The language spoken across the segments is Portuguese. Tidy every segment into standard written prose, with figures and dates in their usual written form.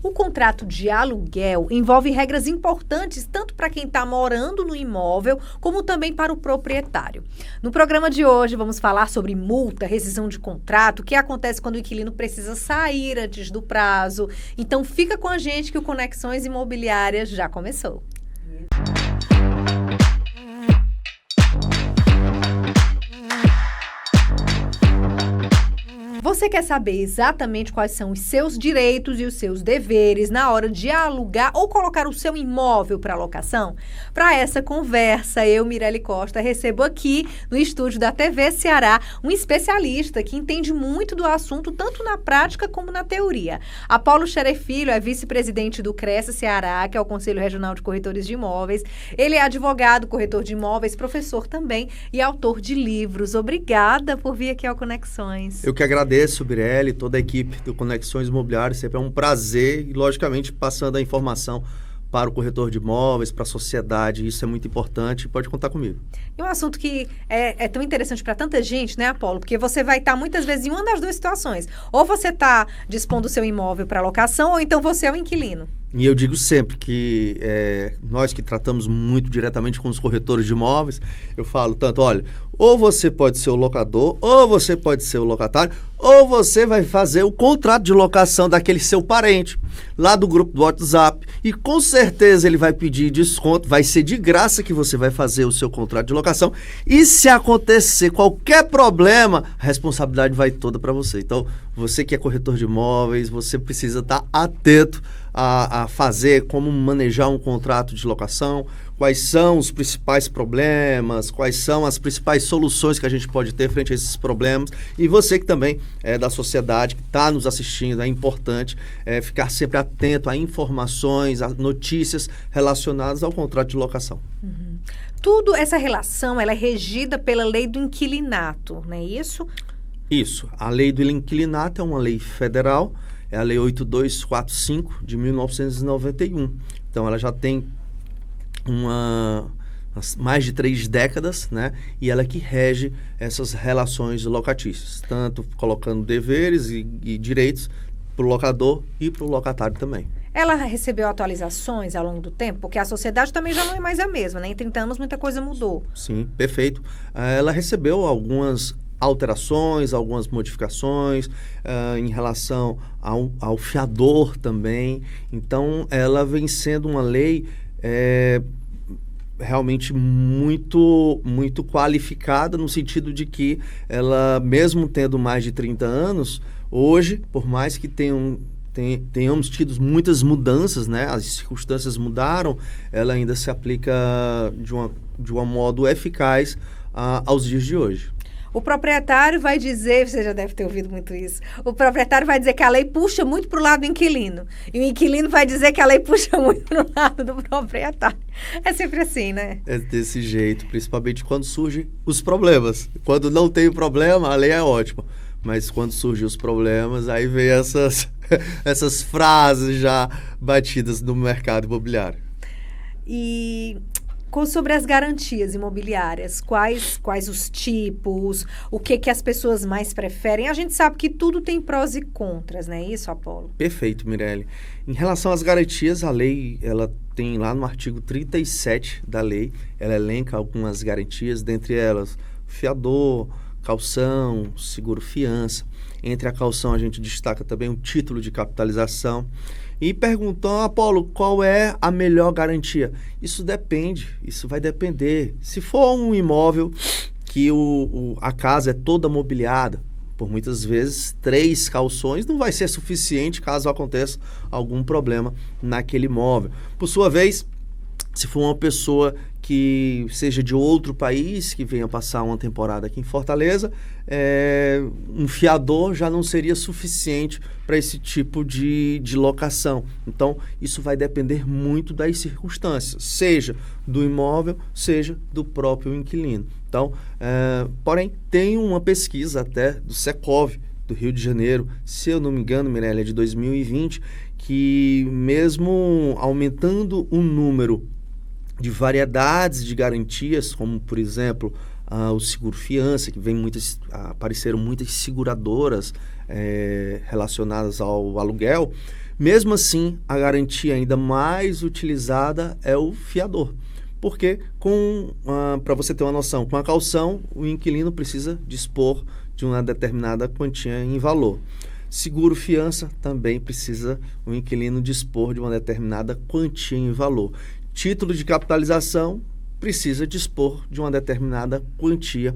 O contrato de aluguel envolve regras importantes tanto para quem está morando no imóvel, como também para o proprietário. No programa de hoje, vamos falar sobre multa, rescisão de contrato, o que acontece quando o inquilino precisa sair antes do prazo. Então, fica com a gente que o Conexões Imobiliárias já começou. Você quer saber exatamente quais são os seus direitos e os seus deveres na hora de alugar ou colocar o seu imóvel para locação? Para essa conversa, eu, Mirelle Costa, recebo aqui no estúdio da TV Ceará um especialista que entende muito do assunto, tanto na prática como na teoria. Apolo Scherer Filho é vice-presidente do CRES Ceará, que é o Conselho Regional de Corretores de Imóveis. Ele é advogado, corretor de imóveis, professor também e autor de livros. Obrigada por vir aqui ao Conexões. Eu que agradeço, Mirelle, toda a equipe do Conexões Imobiliárias. Sempre é um prazer e, logicamente, passando a informação para o corretor de imóveis, para a sociedade. Isso é muito importante. Pode contar comigo. E um assunto que é tão interessante para tanta gente, né, Apolo? Porque você vai estar muitas vezes em uma das duas situações. Ou você está dispondo o seu imóvel para locação, ou então você é o inquilino. E eu digo sempre que nós que tratamos muito diretamente com os corretores de imóveis, eu falo tanto, olha, ou você pode ser o locador, ou você pode ser o locatário, ou você vai fazer o contrato de locação daquele seu parente, lá do grupo do WhatsApp, e com certeza ele vai pedir desconto, vai ser de graça que você vai fazer o seu contrato de locação, e se acontecer qualquer problema, a responsabilidade vai toda para você. Então, você que é corretor de imóveis, você precisa estar atento a fazer, como manejar um contrato de locação, quais são os principais problemas, quais são as principais soluções que a gente pode ter frente a esses problemas. E você que também é da sociedade, que está nos assistindo, é importante ficar sempre atento a informações, a notícias relacionadas ao contrato de locação. Uhum. Tudo essa relação ela é regida pela lei do inquilinato, não é isso? Isso. A lei do inquilinato é uma lei federal, é a Lei 8245 de 1991. Então, ela já tem mais de 3 décadas, né? E ela que rege essas relações locatícias, tanto colocando deveres e direitos para o locador e para o locatário também. Ela recebeu atualizações ao longo do tempo? Porque a sociedade também já não é mais a mesma, né? Em 30 anos muita coisa mudou. Sim, perfeito. Ela recebeu algumas alterações, algumas modificações em relação ao fiador também. Então, ela vem sendo uma lei realmente muito, muito qualificada, no sentido de que ela, mesmo tendo mais de 30 anos, hoje, por mais que tenhamos tido muitas mudanças, né? As circunstâncias mudaram, ela ainda se aplica de um modo eficaz aos dias de hoje. O proprietário vai dizer, você já deve ter ouvido muito isso, o proprietário vai dizer que a lei puxa muito para o lado do inquilino. E o inquilino vai dizer que a lei puxa muito para o lado do proprietário. É sempre assim, né? É desse jeito, principalmente quando surgem os problemas. Quando não tem o problema, a lei é ótima. Mas quando surgem os problemas, aí vem essas frases já batidas no mercado imobiliário. E sobre as garantias imobiliárias, quais os tipos, o que as pessoas mais preferem? A gente sabe que tudo tem prós e contras, não é isso, Apolo? Perfeito, Mirelle. Em relação às garantias, a lei, ela tem lá no artigo 37 da lei, ela elenca algumas garantias, dentre elas fiador, caução, seguro-fiança. Entre a caução, a gente destaca também o título de capitalização. E perguntou, Apolo, qual é a melhor garantia? Isso depende, isso vai depender. Se for um imóvel que a casa é toda mobiliada, por muitas vezes 3 cauções não vai ser suficiente caso aconteça algum problema naquele imóvel. Por sua vez, se for uma pessoa que seja de outro país, que venha passar uma temporada aqui em Fortaleza, um fiador já não seria suficiente para esse tipo de locação. Então, isso vai depender muito das circunstâncias, seja do imóvel, seja do próprio inquilino. Então, porém, tem uma pesquisa até do Secov, do Rio de Janeiro, se eu não me engano, Mirelle, é de 2020, que mesmo aumentando o número de variedades de garantias, como, por exemplo, o seguro-fiança, que apareceram muitas seguradoras relacionadas ao aluguel, Mesmo assim, a garantia ainda mais utilizada é o fiador. Porque, para você ter uma noção, com a caução, o inquilino precisa dispor de uma determinada quantia em valor. Seguro fiança também precisa o inquilino dispor de uma determinada quantia em valor. Título de capitalização precisa dispor de uma determinada quantia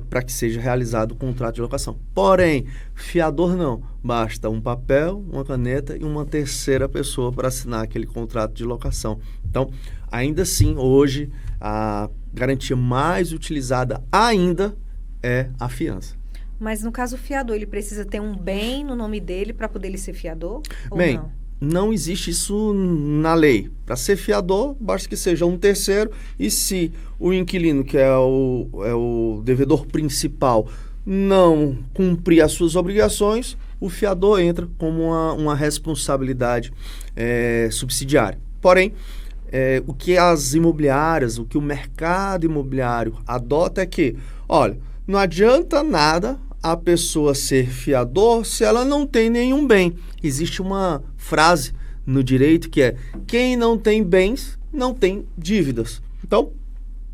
para que seja realizado o contrato de locação. Porém, fiador não. Basta um papel, uma caneta e uma terceira pessoa para assinar aquele contrato de locação. Então, ainda assim, hoje, a garantia mais utilizada ainda é a fiança. Mas no caso o fiador, ele precisa ter um bem no nome dele para poder ele ser fiador? Ou Bem, não existe isso na lei. Para ser fiador, basta que seja um terceiro, e se o inquilino, que é o devedor principal, não cumprir as suas obrigações, o fiador entra como uma responsabilidade subsidiária. Porém, o que as imobiliárias, o que o mercado imobiliário adota é que, olha, não adianta nada a pessoa ser fiador se ela não tem nenhum bem. Existe uma frase no direito que é: quem não tem bens, não tem dívidas. Então,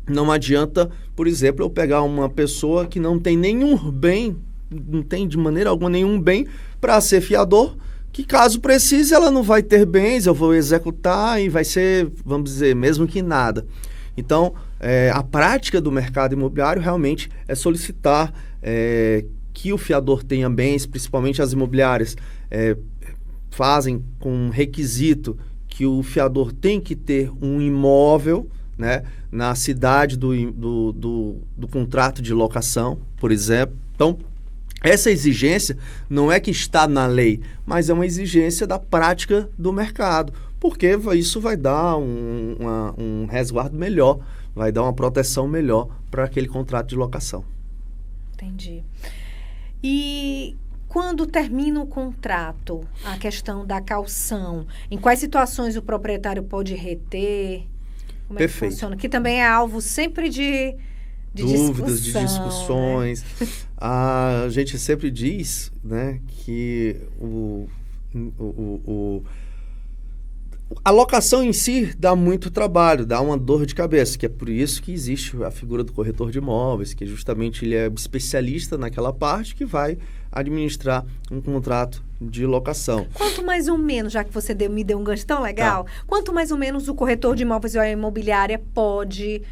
não adianta, por exemplo, eu pegar uma pessoa que não tem nenhum bem, não tem de maneira alguma nenhum bem, para ser fiador, que caso precise ela não vai ter bens, eu vou executar e vai ser, vamos dizer, mesmo que nada. Então, a prática do mercado imobiliário realmente é solicitar que o fiador tenha bens, principalmente as imobiliárias fazem com requisito que o fiador tem que ter um imóvel, né, na cidade do contrato de locação, por exemplo. Então, essa exigência não é que está na lei, mas é uma exigência da prática do mercado, porque isso vai dar um resguardo melhor, vai dar uma proteção melhor para aquele contrato de locação. Entendi. E quando termina o contrato, a questão da caução, em quais situações o proprietário pode reter? Como é que funciona? Que também é alvo sempre de dúvidas, discussão, de discussões. Né? A gente sempre diz, né, que a locação em si dá muito trabalho, dá uma dor de cabeça, que é por isso que existe a figura do corretor de imóveis, que justamente ele é especialista naquela parte que vai administrar um contrato de locação. Quanto mais ou menos, já que você me deu um gancho tão legal, quanto mais ou menos o corretor de imóveis ou a imobiliária pode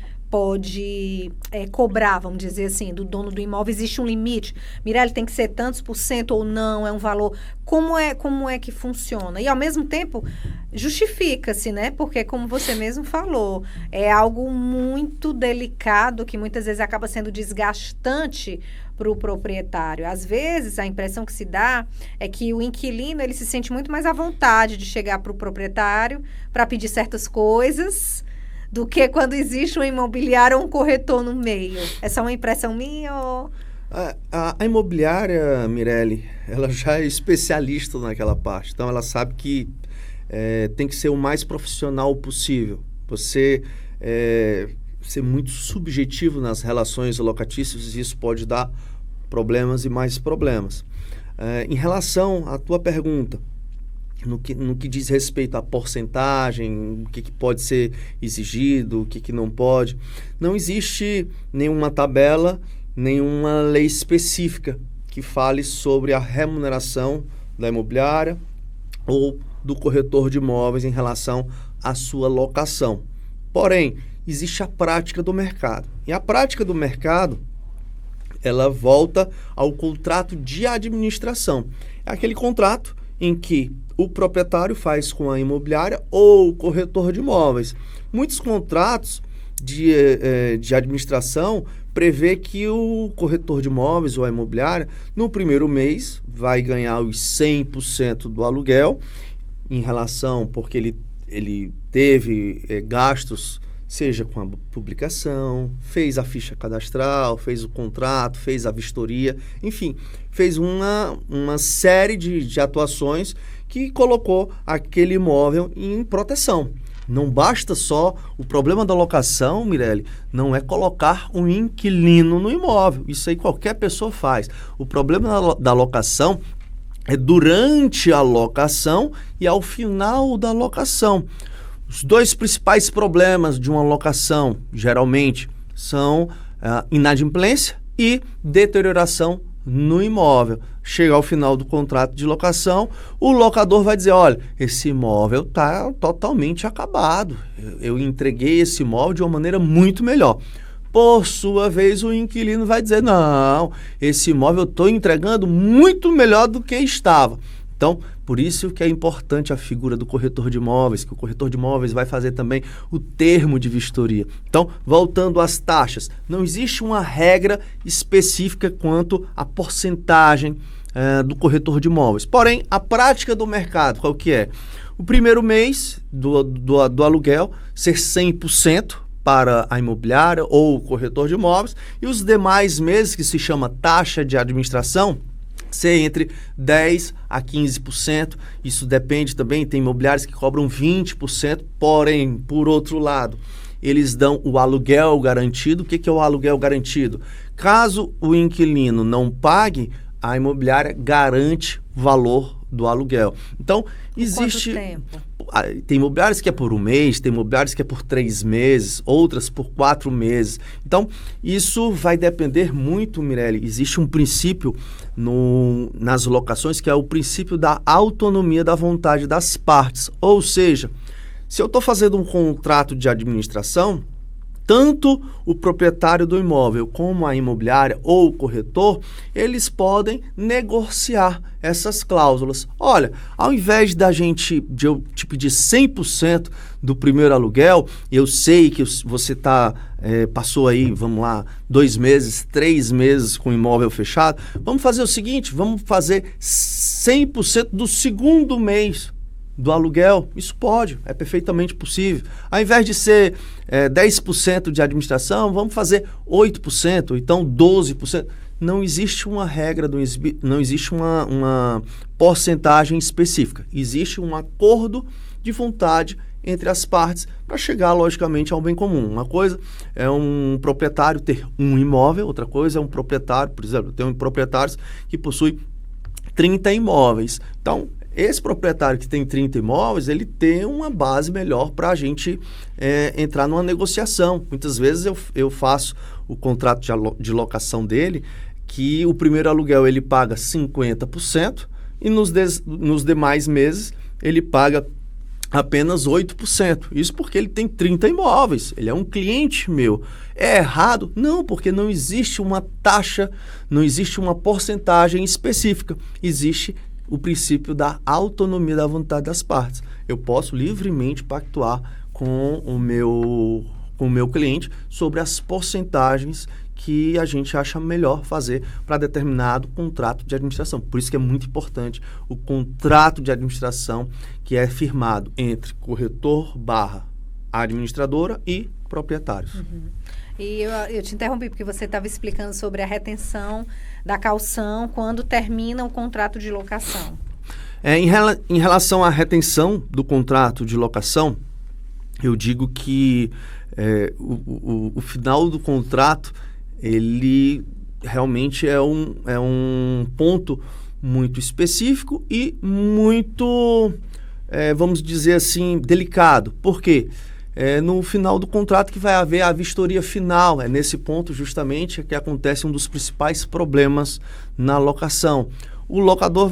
cobrar, vamos dizer assim, do dono do imóvel? Existe um limite? Mirelle, tem que ser tantos por cento ou não? É um valor? Como é que funciona? E, ao mesmo tempo, justifica-se, né? Porque, como você mesmo falou, é algo muito delicado que muitas vezes acaba sendo desgastante para o proprietário. Às vezes, a impressão que se dá é que o inquilino ele se sente muito mais à vontade de chegar para o proprietário para pedir certas coisas do que quando existe um imobiliário ou um corretor no meio. Essa é uma impressão minha ou... A imobiliária, Mirelle, ela já é especialista naquela parte. Então, ela sabe que tem que ser o mais profissional possível. Você ser muito subjetivo nas relações locatícias, isso pode dar problemas e mais problemas. Em relação à tua pergunta, no que diz respeito à porcentagem, o que pode ser exigido, o que não pode, não existe nenhuma tabela, nenhuma lei específica que fale sobre a remuneração da imobiliária ou do corretor de imóveis em relação à sua locação. Porém, existe a prática do mercado. E a prática do mercado, ela volta ao contrato de administração. É aquele contrato em que o proprietário faz com a imobiliária ou o corretor de imóveis. Muitos contratos de administração prevê que o corretor de imóveis ou a imobiliária, no primeiro mês, vai ganhar os 100% do aluguel, em relação, porque ele teve gastos, seja com a publicação, fez a ficha cadastral, fez o contrato, fez a vistoria, enfim, fez uma série de atuações que colocou aquele imóvel em proteção. Não basta só, o problema da locação, Mirelle, não é colocar um inquilino no imóvel. Isso aí qualquer pessoa faz. O problema da locação é durante a locação e ao final da locação. Os dois principais problemas de uma locação, geralmente, são inadimplência e deterioração no imóvel. Chega ao final do contrato de locação, o locador vai dizer, olha, esse imóvel está totalmente acabado. Eu entreguei esse imóvel de uma maneira muito melhor. Por sua vez, o inquilino vai dizer, não, esse imóvel eu estou entregando muito melhor do que estava. Então, por isso que é importante a figura do corretor de imóveis, que o corretor de imóveis vai fazer também o termo de vistoria. Então, voltando às taxas, não existe uma regra específica quanto à porcentagem do corretor de imóveis. Porém, a prática do mercado, qual que é? O primeiro mês do aluguel ser 100% para a imobiliária ou o corretor de imóveis e os demais meses, que se chama taxa de administração, ser entre 10% a 15%. Isso depende também, tem imobiliários que cobram 20%, porém, por outro lado, eles dão o aluguel garantido. O que é o aluguel garantido? Caso o inquilino não pague, a imobiliária garante o valor do aluguel. Então, existe... Quanto tempo? Tem imobiliários que é por um mês, tem imobiliários que é por 3 meses, outras por 4 meses. Então, isso vai depender muito, Mirelle. Existe um princípio nas locações que é o princípio da autonomia da vontade das partes. Ou seja, se eu estou fazendo um contrato de administração, tanto o proprietário do imóvel como a imobiliária ou o corretor, eles podem negociar essas cláusulas. Olha, ao invés de eu te pedir 100% do primeiro aluguel, eu sei que você passou aí, vamos lá, 2 meses, 3 meses com o imóvel fechado, vamos fazer o seguinte, vamos fazer 100% do segundo mês do aluguel. Isso pode, é perfeitamente possível. Ao invés de ser 10% de administração, vamos fazer 8%, então 12%. Não existe uma regra, não existe uma porcentagem específica. Existe um acordo de vontade entre as partes para chegar, logicamente, ao bem comum. Uma coisa é um proprietário ter um imóvel, outra coisa é um proprietário, por exemplo, tem proprietários que possuem 30 imóveis. Então, esse proprietário que tem 30 imóveis, ele tem uma base melhor para a gente entrar numa negociação. Muitas vezes eu faço o contrato de locação dele, que o primeiro aluguel ele paga 50% e nos demais meses ele paga apenas 8%. Isso porque ele tem 30 imóveis, ele é um cliente meu. É errado? Não, porque não existe uma taxa, não existe uma porcentagem específica. Existe o princípio da autonomia da vontade das partes. Eu posso livremente pactuar com o meu cliente sobre as porcentagens que a gente acha melhor fazer para determinado contrato de administração. Por isso que é muito importante o contrato de administração que é firmado entre corretor / administradora e proprietários. Uhum. E eu te interrompi porque você estava explicando sobre a retenção da caução quando termina o contrato de locação. Em relação à retenção do contrato de locação, eu digo que o final do contrato, ele realmente é um ponto muito específico e muito, vamos dizer assim, delicado. Por quê? No final do contrato que vai haver a vistoria final. É nesse ponto justamente que acontece um dos principais problemas na locação. O locador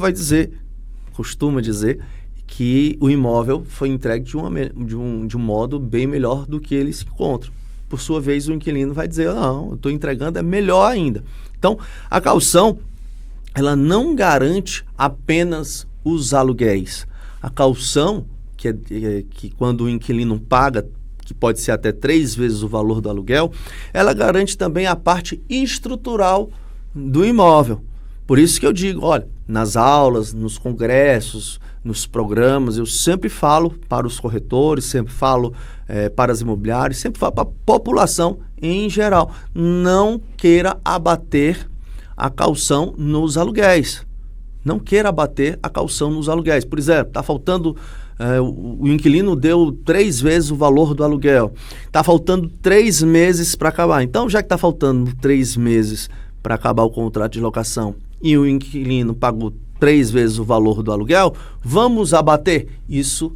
costuma dizer que o imóvel foi entregue de um modo bem melhor do que ele se encontra. Por sua vez, o inquilino vai dizer, não, eu estou entregando é melhor ainda. Então, a caução, ela não garante apenas os aluguéis. A caução, que quando o inquilino paga, que pode ser até 3 vezes o valor do aluguel, ela garante também a parte estrutural do imóvel. Por isso que eu digo, olha, nas aulas, nos congressos, nos programas, eu sempre falo para os corretores, sempre falo para as imobiliárias, sempre falo para a população em geral, não queira abater a caução nos aluguéis. Não queira abater a caução nos aluguéis. Por exemplo, está faltando... o inquilino deu 3 vezes o valor do aluguel. Está faltando 3 meses para acabar. Então, já que está faltando 3 meses para acabar o contrato de locação e o inquilino pagou 3 vezes o valor do aluguel, vamos abater? Isso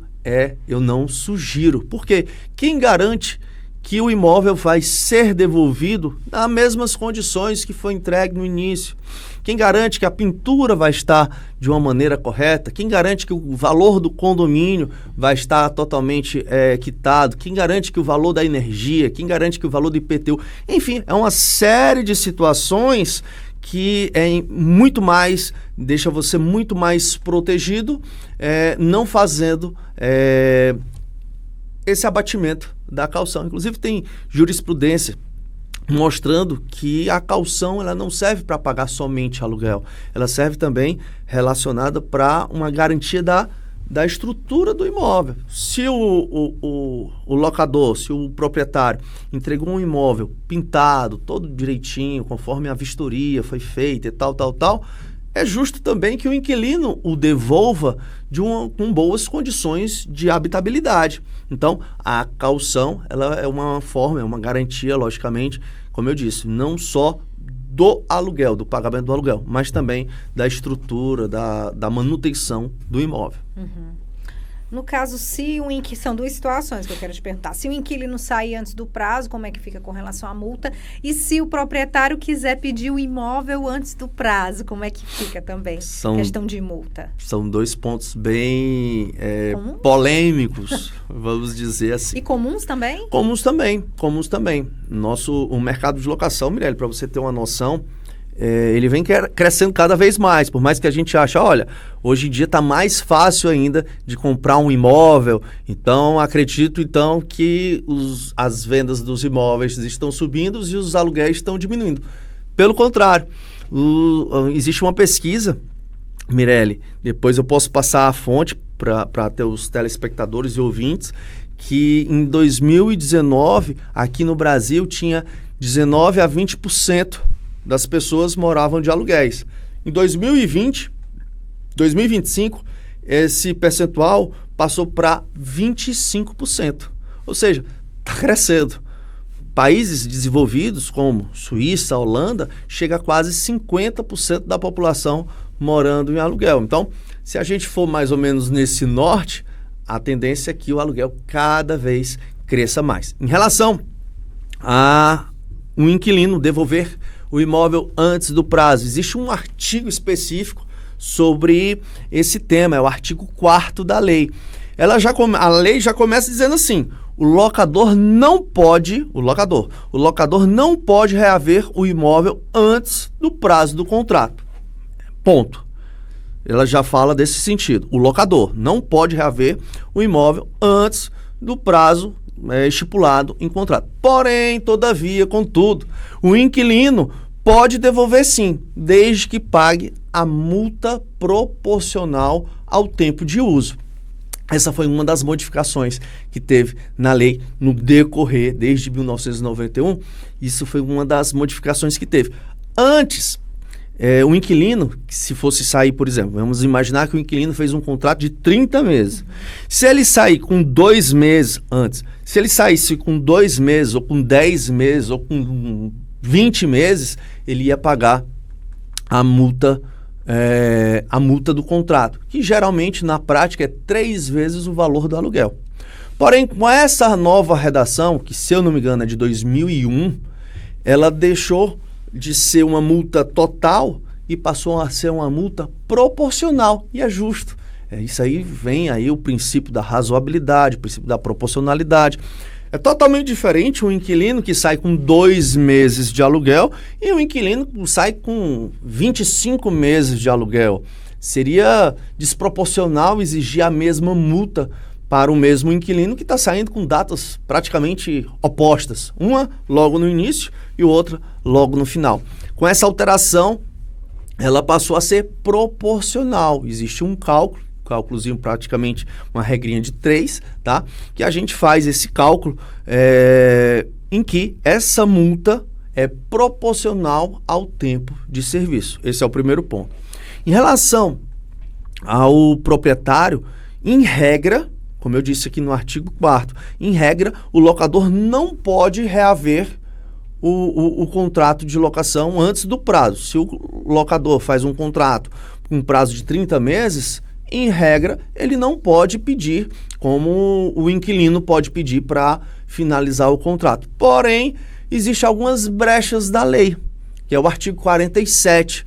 eu não sugiro. Porque quem garante que o imóvel vai ser devolvido nas mesmas condições que foi entregue no início? Quem garante que a pintura vai estar de uma maneira correta? Quem garante que o valor do condomínio vai estar totalmente quitado? Quem garante que o valor da energia? Quem garante que o valor do IPTU? Enfim, é uma série de situações que deixa você muito mais protegido, não fazendo esse abatimento da caução. Inclusive tem jurisprudência mostrando que a caução ela não serve para pagar somente aluguel, ela serve também relacionada para uma garantia da estrutura do imóvel. Se o locador, se o proprietário entregou um imóvel pintado, todo direitinho, conforme a vistoria foi feita e tal, é justo também que o inquilino o devolva com boas condições de habitabilidade. Então, a caução ela é uma forma, é uma garantia, logicamente, como eu disse, não só do aluguel, do pagamento do aluguel, mas também da estrutura, da manutenção do imóvel. Uhum. No caso, são duas situações que eu quero te perguntar. Se o inquilino sair antes do prazo, como é que fica com relação à multa? E se o proprietário quiser pedir o imóvel antes do prazo, como é que fica também? Questão de multa. São 2 pontos bem polêmicos, vamos dizer assim. E comuns também? Comuns também. O mercado de locação, Mirelle, para você ter uma noção, ele vem crescendo cada vez mais, por mais que a gente ache, olha, hoje em dia está mais fácil ainda de comprar um imóvel, então acredito que as vendas dos imóveis estão subindo e os aluguéis estão diminuindo. Pelo contrário, existe uma pesquisa, Mirelle, depois eu posso passar a fonte para ter os telespectadores e ouvintes, que em 2019, aqui no Brasil, tinha 19% a 20% das pessoas moravam de aluguéis. Em 2025, esse percentual passou para 25%. Ou seja, está crescendo. Países desenvolvidos como Suíça, Holanda, chega a quase 50% da população morando em aluguel. Então, se a gente for mais ou menos nesse norte, a tendência é que o aluguel cada vez cresça mais. Em relação a um inquilino devolver o imóvel antes do prazo, existe um artigo específico sobre esse tema, é o artigo 4º da lei. A lei já começa dizendo assim: o locador não pode reaver o imóvel antes do prazo do contrato. Ponto. Ela já fala desse sentido. O locador não pode reaver o imóvel antes do prazo estipulado em contrato. Porém, todavia, contudo, o inquilino pode devolver sim, desde que pague a multa proporcional ao tempo de uso. Essa foi uma das modificações que teve na lei no decorrer, desde 1991. Isso foi uma das modificações que teve. Antes, o inquilino, se fosse sair, por exemplo, vamos imaginar que o inquilino fez um contrato de 30 meses. Se ele sair com 2 meses antes, se ele saísse com 2 meses, ou com 10 meses, ou com 20 meses, ele ia pagar a multa do contrato, que geralmente na prática é 3 vezes o valor do aluguel. Porém, com essa nova redação, que se eu não me engano é de 2001, ela deixou de ser uma multa total e passou a ser uma multa proporcional, e é justo. Isso aí vem aí o princípio da razoabilidade, o princípio da proporcionalidade. É totalmente diferente um inquilino que sai com 2 meses de aluguel e um inquilino que sai com 25 meses de aluguel. Seria desproporcional exigir a mesma multa para o mesmo inquilino que está saindo com datas praticamente opostas. Uma logo no início e outra logo no final. Com essa alteração, ela passou a ser proporcional. Existe um cálculozinho, praticamente uma regrinha de 3, tá? Que a gente faz esse cálculo em que essa multa é proporcional ao tempo de serviço. Esse é o primeiro ponto. Em relação ao proprietário, em regra, como eu disse aqui no artigo 4º, em regra, o locador não pode reaver o contrato de locação antes do prazo. Se o locador faz um contrato com um prazo de 30 meses, em regra, ele não pode pedir, como o inquilino pode pedir para finalizar o contrato. Porém, existem algumas brechas da lei, que é o artigo 47,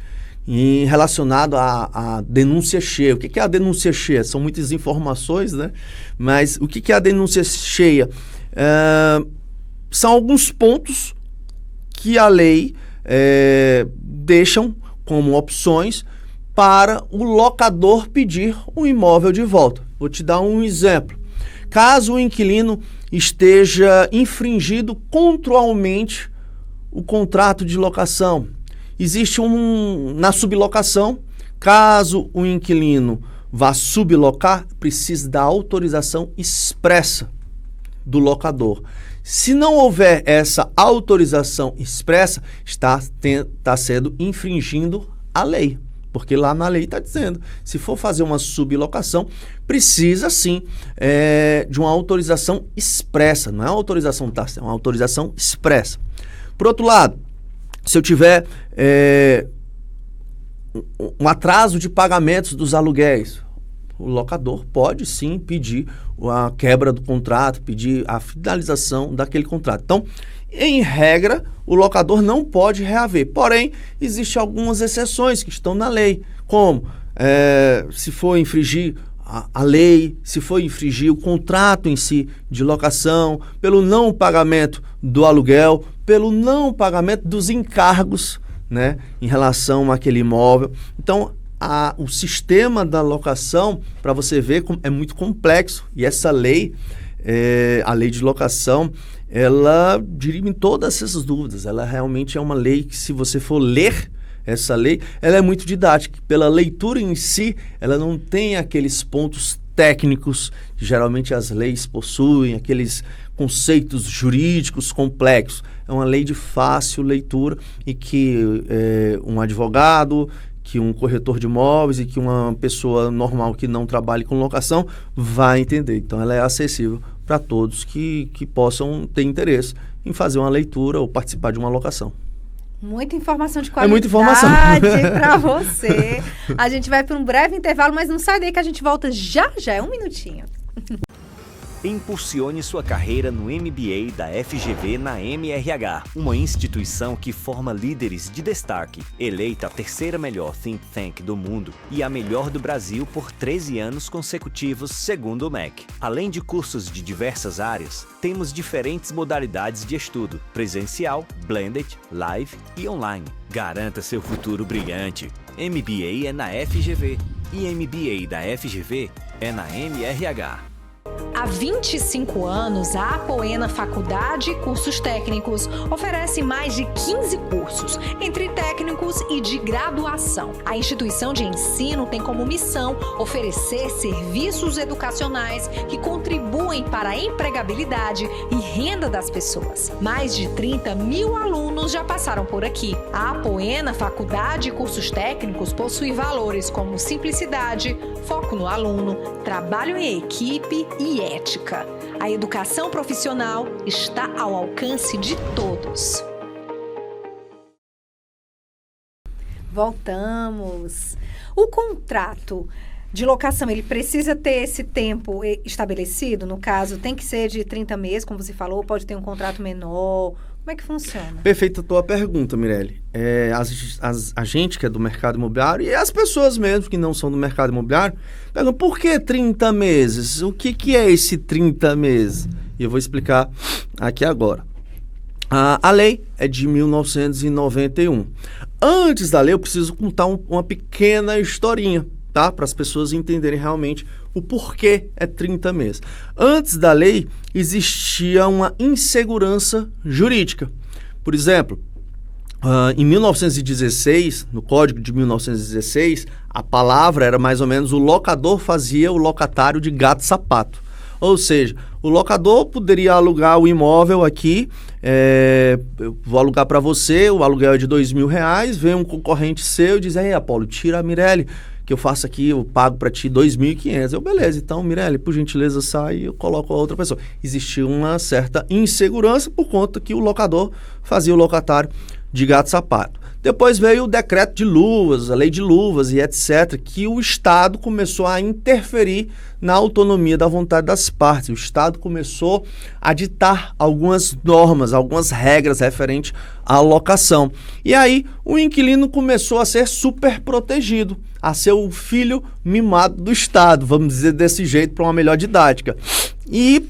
relacionado à denúncia cheia. O que é a denúncia cheia? São muitas informações, né? Mas o que é a denúncia cheia? São alguns pontos que a lei deixam como opções para o locador pedir o imóvel de volta. Vou te dar um exemplo. Caso o inquilino esteja infringindo contratualmente o contrato de locação, existe na sublocação, caso o inquilino vá sublocar, precisa da autorização expressa do locador. Se não houver essa autorização expressa, está sendo infringindo a lei. Porque lá na lei está dizendo, se for fazer uma sublocação, precisa sim de uma autorização expressa. Não é uma autorização tácita, é uma autorização expressa. Por outro lado, se eu tiver um atraso de pagamentos dos aluguéis, o locador pode sim pedir a quebra do contrato, pedir a finalização daquele contrato. Então, em regra, o locador não pode reaver. Porém, existem algumas exceções que estão na lei, como se for infringir a lei, se for infringir o contrato em si de locação, pelo não pagamento do aluguel, pelo não pagamento dos encargos, né, em relação àquele imóvel. Então, o sistema da locação, para você ver, é muito complexo. E essa lei, a lei de locação, ela dirime todas essas dúvidas. Ela realmente é uma lei que, se você for ler essa lei, ela é muito didática. Pela leitura em si, ela não tem aqueles pontos técnicos que geralmente as leis possuem, aqueles conceitos jurídicos complexos. É uma lei de fácil leitura e que um advogado, que um corretor de imóveis e que uma pessoa normal que não trabalhe com locação vai entender. Então, ela é acessível para todos que possam ter interesse em fazer uma leitura ou participar de uma locação. Muita informação de qualidade. É muita informação. Para você. A gente vai para um breve intervalo, mas não sai daí que a gente volta já, é um minutinho. Impulsione sua carreira no MBA da FGV na MRH, uma instituição que forma líderes de destaque, eleita a terceira melhor think tank do mundo e a melhor do Brasil por 13 anos consecutivos, segundo o MEC. Além de cursos de diversas áreas, temos diferentes modalidades de estudo: presencial, blended, live e online. Garanta seu futuro brilhante. MBA é na FGV e MBA da FGV é na MRH. Há 25 anos, a Apoena Faculdade e Cursos Técnicos oferece mais de 15 cursos, entre técnicos e de graduação. A instituição de ensino tem como missão oferecer serviços educacionais que contribuem para a empregabilidade e renda das pessoas. Mais de 30 mil alunos já passaram por aqui. A Apoena Faculdade e Cursos Técnicos possui valores como simplicidade, foco no aluno, trabalho em equipe e ética. A educação profissional está ao alcance de todos. Voltamos. O contrato de locação, ele precisa ter esse tempo estabelecido? No caso, tem que ser de 30 meses, como você falou, pode ter um contrato menor? Como é que funciona? Perfeita a tua pergunta, Mirelle. A gente que é do mercado imobiliário e as pessoas mesmo que não são do mercado imobiliário perguntam: por que 30 meses? O que é esse 30 meses? E eu vou explicar aqui agora. A lei é de 1991. Antes da lei, eu preciso contar uma pequena historinha, tá? Para as pessoas entenderem realmente o porquê é 30 meses. Antes da lei, existia uma insegurança jurídica. Por exemplo, em 1916, no Código de 1916, a palavra era mais ou menos: o locador fazia o locatário de gato-sapato. Ou seja, o locador poderia alugar o imóvel aqui, eu vou alugar para você, o aluguel é de R$2.000, vem um concorrente seu e diz: aí, Apolo, tira a Mirelle, que eu faço aqui, eu pago para ti 2.500. Eu, beleza, então, Mirelle, por gentileza, sai e eu coloco a outra pessoa. Existia uma certa insegurança por conta que o locador fazia o locatário de gato-sapato. Depois veio o decreto de luvas, a lei de luvas e etc., que o Estado começou a interferir na autonomia da vontade das partes. O Estado começou a ditar algumas normas, algumas regras referentes à locação. E aí o inquilino começou a ser super protegido, a ser o filho mimado do Estado, vamos dizer desse jeito, para uma melhor didática. E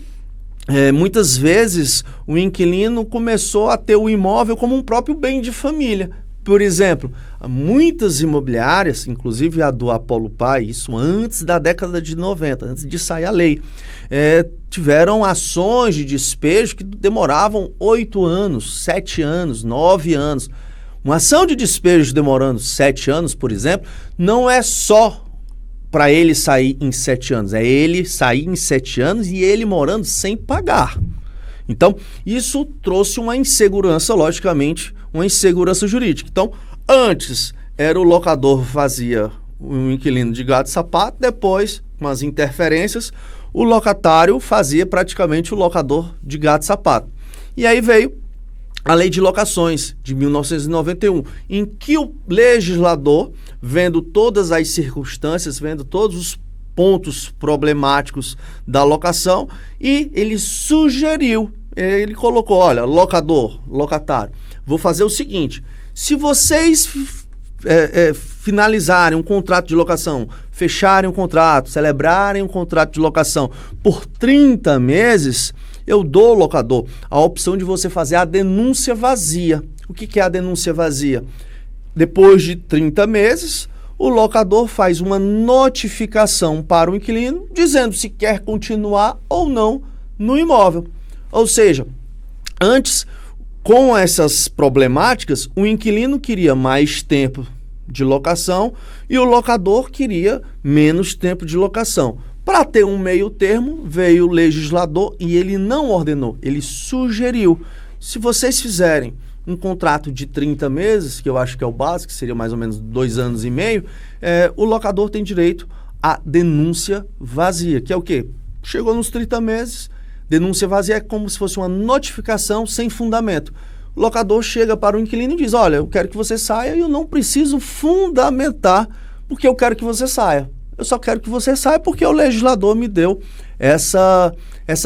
muitas vezes o inquilino começou a ter o imóvel como um próprio bem de família. Por exemplo, muitas imobiliárias, inclusive a do Apolo Pai, isso antes da década de 90, antes de sair a lei, tiveram ações de despejo que demoravam 8 anos, 7 anos, 9 anos. Uma ação de despejo demorando 7 anos, por exemplo, não é só para ele sair em 7 anos, é ele sair em 7 anos e ele morando sem pagar. Então, isso trouxe uma insegurança, logicamente, uma insegurança jurídica. Então, antes era o locador fazia um inquilino de gato e sapato, depois, com as interferências, o locatário fazia praticamente o locador de gato e sapato. E aí veio a Lei de Locações, de 1991, em que o legislador, vendo todas as circunstâncias, vendo todos os pontos problemáticos da locação, e ele sugeriu, ele colocou, olha, locatário, vou fazer o seguinte, se vocês finalizarem um contrato de locação, fecharem um contrato, celebrarem um contrato de locação por 30 meses, eu dou ao locador a opção de você fazer a denúncia vazia. O que é a denúncia vazia? Depois de 30 meses, o locador faz uma notificação para o inquilino dizendo se quer continuar ou não no imóvel. Ou seja, antes, com essas problemáticas, o inquilino queria mais tempo de locação e o locador queria menos tempo de locação. Para ter um meio termo, veio o legislador e ele não ordenou, ele sugeriu. Se vocês fizerem um contrato de 30 meses, que eu acho que é o básico, que seria mais ou menos 2 anos e meio, o locador tem direito à denúncia vazia, que é o quê? Chegou nos 30 meses, denúncia vazia é como se fosse uma notificação sem fundamento. O locador chega para o inquilino e diz, olha, eu quero que você saia e eu não preciso fundamentar porque eu quero que você saia. Eu só quero que você saia porque o legislador me deu essa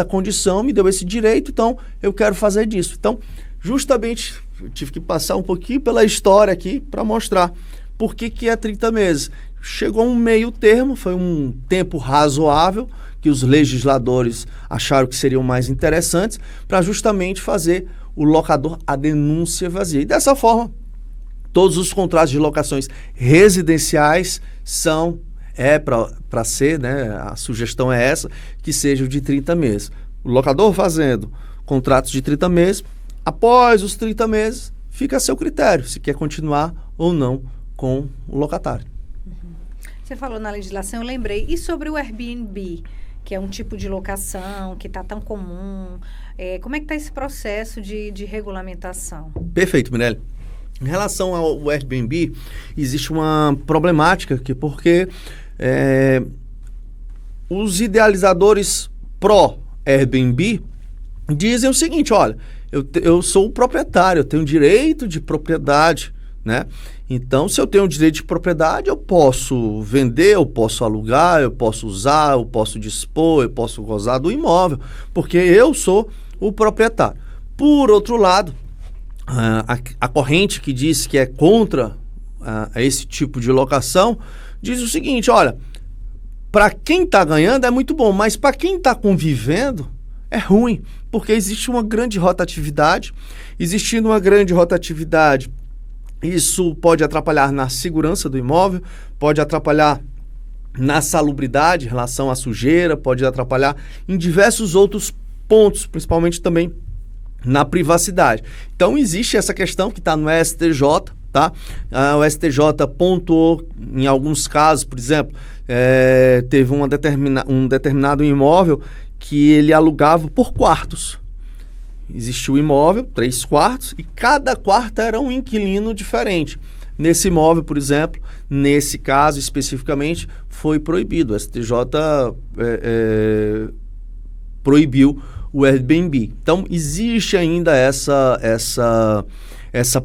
condição, me deu esse direito, então eu quero fazer disso. Então, justamente, eu tive que passar um pouquinho pela história aqui para mostrar por que é 30 meses. Chegou um meio termo, foi um tempo razoável que os legisladores acharam que seriam mais interessantes para justamente fazer o locador a denúncia vazia. E dessa forma, todos os contratos de locações residenciais são para ser, né, a sugestão é essa, que sejam de 30 meses. O locador fazendo contratos de 30 meses, após os 30 meses, fica a seu critério, se quer continuar ou não com o locatário. Você falou na legislação, eu lembrei. E sobre o Airbnb, que é um tipo de locação que está tão comum, como é que está esse processo de regulamentação? Perfeito, Mirelle. Em relação ao Airbnb, existe uma problemática porque os idealizadores pró-Airbnb dizem o seguinte, olha, eu sou o proprietário, eu tenho direito de propriedade, né? Então, se eu tenho direito de propriedade, eu posso vender, eu posso alugar, eu posso usar, eu posso dispor, eu posso gozar do imóvel, porque eu sou o proprietário. Por outro lado, a corrente que diz que é contra esse tipo de locação, diz o seguinte, olha, para quem está ganhando é muito bom, mas para quem está convivendo é ruim, porque existe uma grande rotatividade. Existindo uma grande rotatividade, isso pode atrapalhar na segurança do imóvel, pode atrapalhar na salubridade em relação à sujeira, pode atrapalhar em diversos outros pontos, principalmente também na privacidade. Então, existe essa questão que está no STJ, tá? O STJ pontuou em alguns casos, por exemplo, teve um determinado imóvel que ele alugava por quartos. Existia o imóvel, 3 quartos, e cada quarto era um inquilino diferente. Nesse imóvel, por exemplo, nesse caso especificamente, foi proibido. O STJ proibiu o Airbnb. Então, existe ainda essa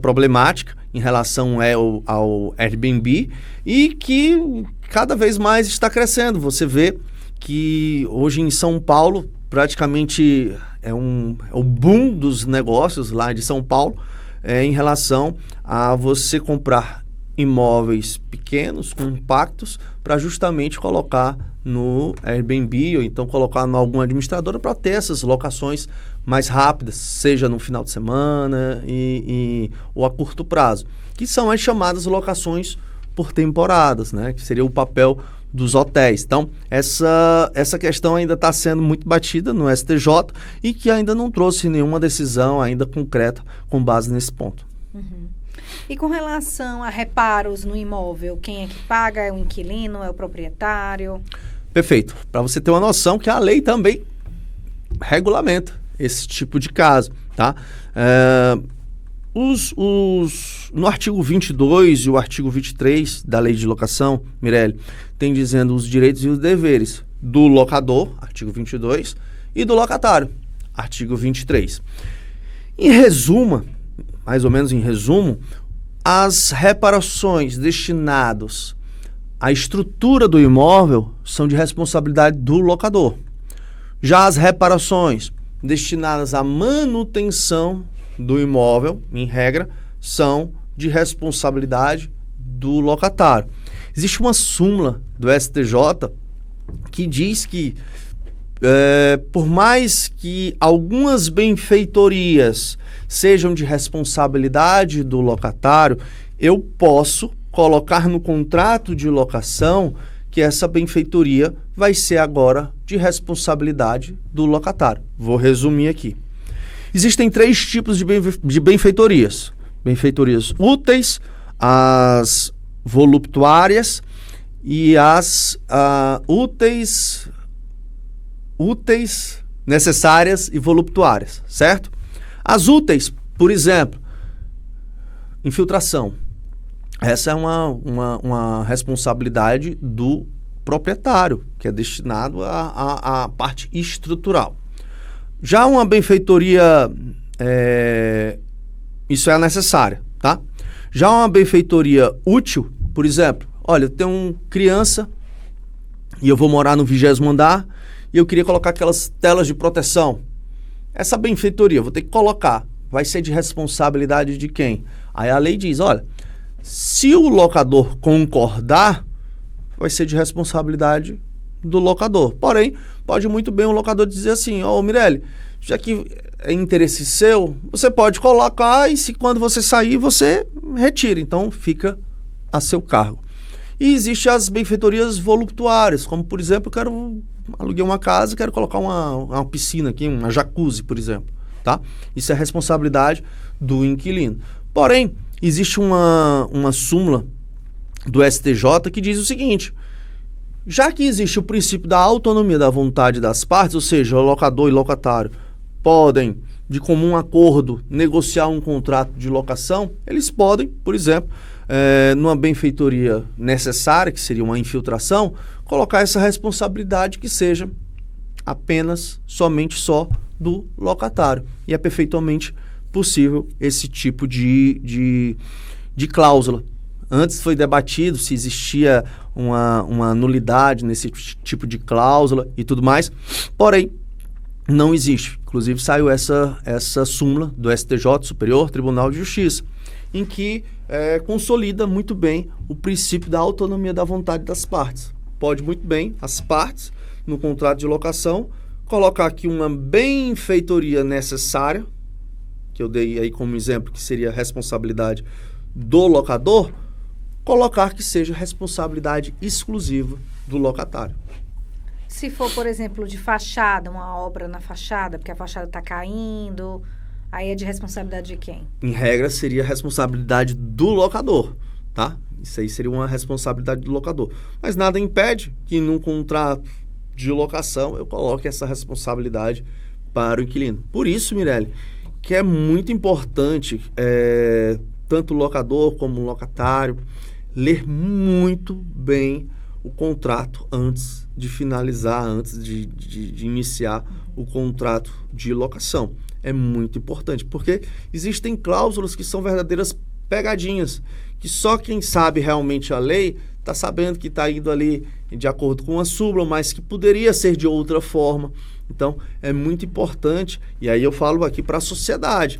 problemática em relação ao Airbnb e que cada vez mais está crescendo. Você vê que hoje em São Paulo, praticamente é o boom dos negócios lá de São Paulo, em relação a você comprar imóveis pequenos, compactos, para justamente colocar no Airbnb ou então colocar em alguma administradora para ter essas locações mais rápidas, seja no final de semana ou a curto prazo, que são as chamadas locações por temporadas, né? Que seria o papel dos hotéis. Então, essa questão ainda está sendo muito batida no STJ e que ainda não trouxe nenhuma decisão ainda concreta com base nesse ponto. Uhum. E com relação a reparos no imóvel, quem é que paga? É o inquilino? É o proprietário? Perfeito. Para você ter uma noção que a lei também regulamenta esse tipo de caso, tá? No artigo 22 e o artigo 23 da Lei de Locação, Mirelle, tem dizendo os direitos e os deveres do locador, artigo 22, e do locatário, artigo 23. Em resumo, mais ou menos em resumo, as reparações destinadas à estrutura do imóvel são de responsabilidade do locador. Já as reparações destinadas à manutenção do imóvel, em regra, são de responsabilidade do locatário. Existe uma súmula do STJ que diz que, por mais que algumas benfeitorias sejam de responsabilidade do locatário, eu posso colocar no contrato de locação que essa benfeitoria vai ser agora de responsabilidade do locatário. Vou resumir aqui. Existem 3 tipos de benfeitorias. Benfeitorias úteis, as voluptuárias e as úteis, necessárias e voluptuárias, certo? As úteis, por exemplo, infiltração. Essa é uma responsabilidade do proprietário, que é destinado à parte estrutural. Já uma benfeitoria, isso é necessária, tá? Já uma benfeitoria útil, por exemplo, olha, eu tenho criança e eu vou morar no 20º andar e eu queria colocar aquelas telas de proteção. Essa benfeitoria, vou ter que colocar, vai ser de responsabilidade de quem? Aí a lei diz, olha, se o locador concordar, vai ser de responsabilidade do locador. Porém, pode muito bem o locador dizer assim, Mirelle, já que é interesse seu, você pode colocar e se quando você sair, você retira. Então, fica a seu cargo. E existem as benfeitorias voluptuárias, como, por exemplo, eu aluguei uma casa, quero colocar uma piscina aqui, uma jacuzzi, por exemplo. Tá? Isso é responsabilidade do inquilino. Porém, existe uma súmula do STJ que diz o seguinte, já que existe o princípio da autonomia da vontade das partes, ou seja, o locador e locatário podem, de comum acordo, negociar um contrato de locação, eles podem, por exemplo, numa benfeitoria necessária, que seria uma infiltração, colocar essa responsabilidade que seja apenas, somente só do locatário. E é perfeitamente possível esse tipo de cláusula. Antes foi debatido se existia uma nulidade nesse tipo de cláusula e tudo mais, porém, não existe. Inclusive, saiu essa súmula do STJ, Superior Tribunal de Justiça, em que consolida muito bem o princípio da autonomia da vontade das partes. Pode muito bem as partes, no contrato de locação, colocar aqui uma benfeitoria necessária, que eu dei aí como exemplo, que seria a responsabilidade do locador, colocar que seja responsabilidade exclusiva do locatário. Se for, por exemplo, de fachada, uma obra na fachada, porque a fachada está caindo, aí é de responsabilidade de quem? Em regra, seria responsabilidade do locador, tá? Isso aí seria uma responsabilidade do locador. Mas nada impede que num contrato de locação eu coloque essa responsabilidade para o inquilino. Por isso, Mirelle, que é muito importante tanto o locador como o locatário, ler muito bem o contrato antes de finalizar, antes de iniciar o contrato de locação. É muito importante, porque existem cláusulas que são verdadeiras pegadinhas, que só quem sabe realmente a lei está sabendo que está indo ali de acordo com a súmula, mas que poderia ser de outra forma. Então, é muito importante, e aí eu falo aqui para a sociedade,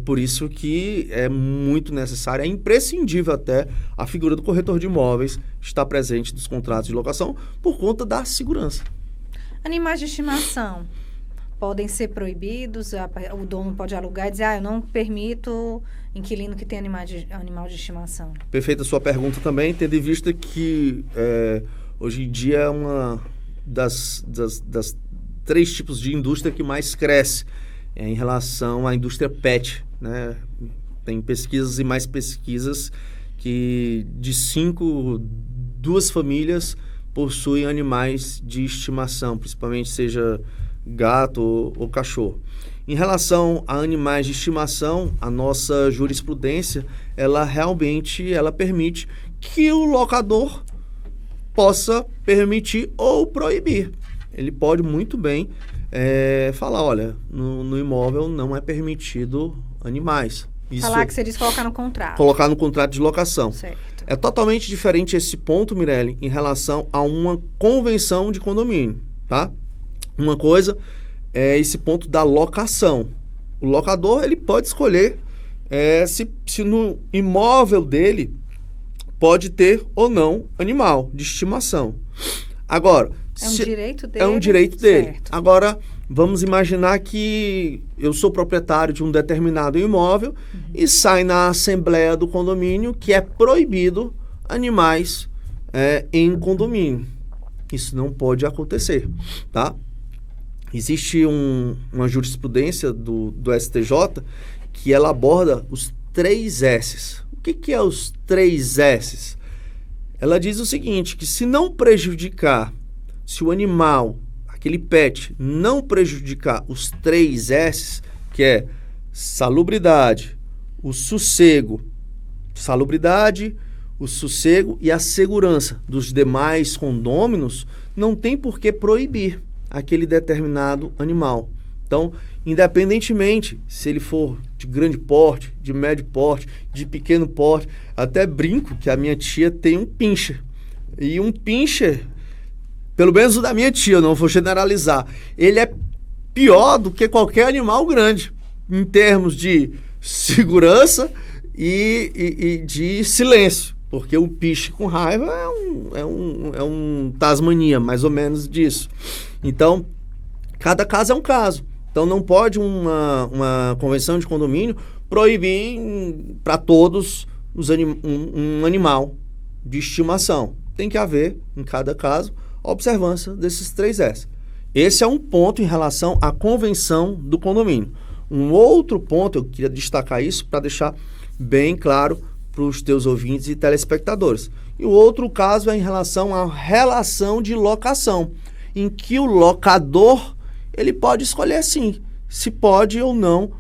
por isso que é muito necessário, é imprescindível até a figura do corretor de imóveis estar presente nos contratos de locação por conta da segurança. Animais de estimação podem ser proibidos? O dono pode alugar e dizer, eu não permito inquilino que tenha animal de estimação. Perfeita a sua pergunta também, tendo em vista que hoje em dia é uma das 3 tipos de indústria que mais cresce em relação à indústria pet, né? Tem pesquisas e mais pesquisas que de 5, 2 famílias possuem animais de estimação, principalmente seja gato ou cachorro. Em relação a animais de estimação, a nossa jurisprudência, ela permite que o locador possa permitir ou proibir. Ele pode muito bem falar, olha, no imóvel não é permitido animais. Isso, falar que você diz colocar no contrato. Colocar no contrato de locação. Certo. É totalmente diferente esse ponto, Mirelle, em relação a uma convenção de condomínio, tá? Uma coisa é esse ponto da locação. O locador, ele pode escolher se no imóvel dele pode ter ou não animal de estimação. Agora... É um direito dele? É um direito dele. Certo. Agora, vamos imaginar que eu sou proprietário de um determinado imóvel e sai na assembleia do condomínio que é proibido animais em condomínio. Isso não pode acontecer, tá? Existe uma jurisprudência do STJ que ela aborda os 3 S's. O que é os 3 S's? Ela diz o seguinte, que se não prejudicar, se o animal, aquele pet, não prejudicar os 3 S's, que é salubridade, o sossego e a segurança dos demais condôminos, não tem por que proibir aquele determinado animal. Então, independentemente se ele for de grande porte, de médio porte, de pequeno porte, até brinco que a minha tia tem um pincher. E um pincher, pelo menos o da minha tia, eu não vou generalizar, ele é pior do que qualquer animal grande, em termos de segurança e de silêncio. Porque um pincher com raiva é um Tasmania, mais ou menos disso. Então, cada caso é um caso. Então, não pode uma convenção de condomínio proibir para todos um animal de estimação. Tem que haver, em cada caso, a observância desses 3 S. Esse é um ponto em relação à convenção do condomínio. Um outro ponto, eu queria destacar isso para deixar bem claro para os teus ouvintes e telespectadores. E o outro caso é em relação à relação de locação, em que o locador ele pode escolher sim, se pode ou não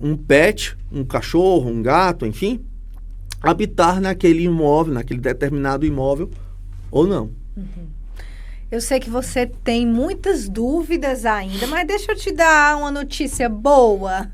um pet, um cachorro, um gato, enfim, habitar naquele imóvel, naquele determinado imóvel ou não. Eu sei que você tem muitas dúvidas ainda, mas deixa eu te dar uma notícia boa.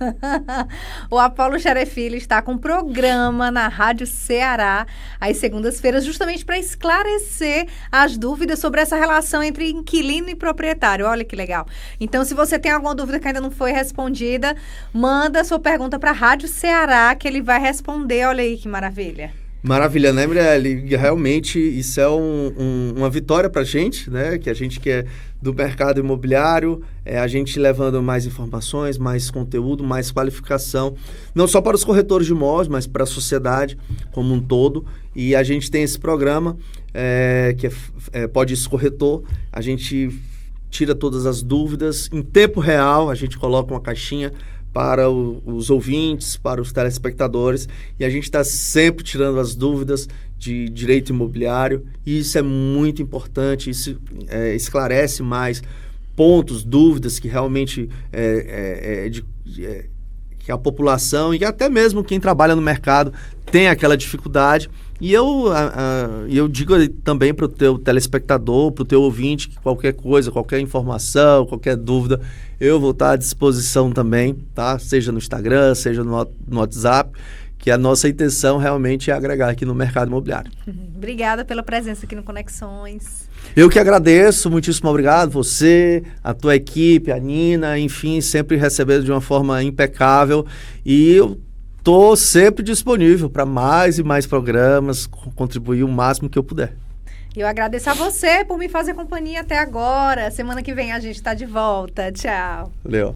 O Apolo Xeré Filho está com um programa na Rádio Ceará, às segundas-feiras, justamente para esclarecer as dúvidas sobre essa relação entre inquilino e proprietário. Olha que legal. Então, se você tem alguma dúvida que ainda não foi respondida, manda sua pergunta para a Rádio Ceará, que ele vai responder. Olha aí que maravilha. Maravilha, né, Mirelle? Realmente isso é uma vitória para a gente, né? Que a gente que é do mercado imobiliário, a gente levando mais informações, mais conteúdo, mais qualificação, não só para os corretores de imóveis, mas para a sociedade como um todo. E a gente tem esse programa que Pode Isso Corretor. A gente tira todas as dúvidas em tempo real, a gente coloca uma caixinha para os ouvintes, para os telespectadores, e a gente está sempre tirando as dúvidas de direito imobiliário, e isso é muito importante, isso esclarece mais pontos, dúvidas que realmente a população e até mesmo quem trabalha no mercado tem aquela dificuldade. E eu digo também para o teu telespectador, para o teu ouvinte, que qualquer coisa, qualquer informação, qualquer dúvida, eu vou estar à disposição também, tá? Seja no Instagram, seja no WhatsApp, que a nossa intenção realmente é agregar aqui no mercado imobiliário. Obrigada pela presença aqui no Conexões. Eu que agradeço, muitíssimo obrigado, você, a tua equipe, a Nina, enfim, sempre recebendo de uma forma impecável, e eu estou sempre disponível para mais e mais programas, contribuir o máximo que eu puder. Eu agradeço a você por me fazer companhia até agora. Semana que vem a gente está de volta. Tchau. Valeu.